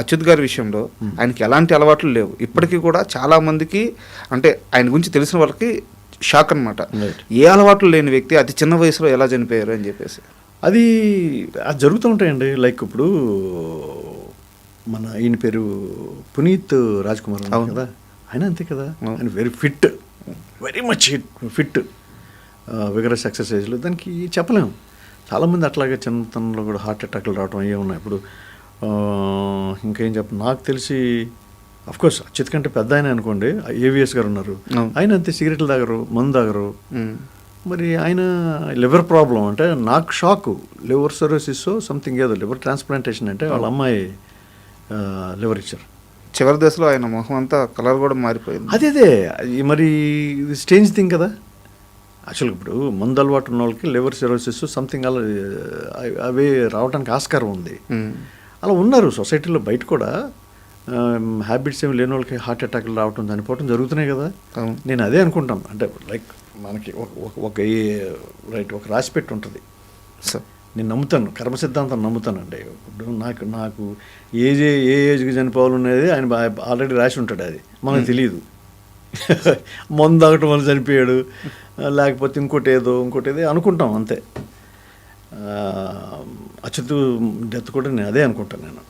అచ్యుత్ గారి విషయంలో ఆయనకి ఎలాంటి అలవాట్లు లేవు. ఇప్పటికీ కూడా చాలా మందికి అంటే ఆయన గురించి తెలిసిన వాళ్ళకి షాక్ అనమాట. ఏ అలవాట్లు లేని వ్యక్తి అతి చిన్న వయసులో ఎలా చనిపోయారు అని చెప్పేసి. అది జరుగుతూ ఉంటాయండి. లైక్ ఇప్పుడు మన ఈయన పేరు పునీత్ రాజ్ కుమార్ కదా, ఆయన అంతే కదా. ఆయన వెరీ మచ్ ఫిట్ విగరస్ ఎక్సర్సైజ్లు. దానికి చెప్పలేము. చాలామంది అట్లాగే చిన్నతనంలో కూడా హార్ట్ అటాక్లు రావడం అయ్యే ఉన్నాయి. ఇప్పుడు ఇంకేం నాకు తెలిసి అఫ్కోర్స్ అచ్యుత్ కంటే పెద్ద ఆయన అనుకోండి, ఏవిఎస్ గారు ఉన్నారు. ఆయన అంతే, సిగరెట్లు తాగరు, మందు తాగరు. మరి ఆయన లివర్ ప్రాబ్లం అంటే నాకు షాకు. లివర్ సర్రోసిస్ సంథింగ్ ఏదో లివర్ ట్రాన్స్ప్లాంటేషన్ అంటే వాళ్ళ అమ్మాయి లివర్ ఇచ్చారు. చివరి దశలో ఆయన మొహం అంతా కలర్ కూడా మారిపోయింది. అదే మరి ఇది స్టేంజ్ థింగ్ కదా. యాక్చువల్గా ఇప్పుడు మందు అలవాటు ఉన్న వాళ్ళకి లివర్ సిరోసిస్ సంథింగ్ అలా అవి రావడానికి ఆస్కారం ఉంది. అలా ఉన్నారు సొసైటీలో. బయట కూడా హ్యాబిట్స్ ఏమి లేని వాళ్ళకి హార్ట్ అటాక్లు రావటం, చనిపోవటం జరుగుతున్నాయి కదా. నేను అదే అనుకుంటాను. అంటే లైక్ మనకి ఒక రాసి పెట్టి ఉంటుంది. నేను నమ్ముతాను, కర్మ సిద్ధాంతం నమ్ముతానండి. ఇప్పుడు నాకు ఏ ఏజ్కి చనిపోవాలనేది ఆయన ఆల్రెడీ రాసి ఉంటాడు. అది మనకు తెలియదు. మందు తాగటం వల్ల చనిపోయాడు, లేకపోతే ఇంకోటి ఏదో అనుకుంటాం అంతే. అచ్యుత్ డెత్ కూడా నేను అదే అనుకుంటాను నేను.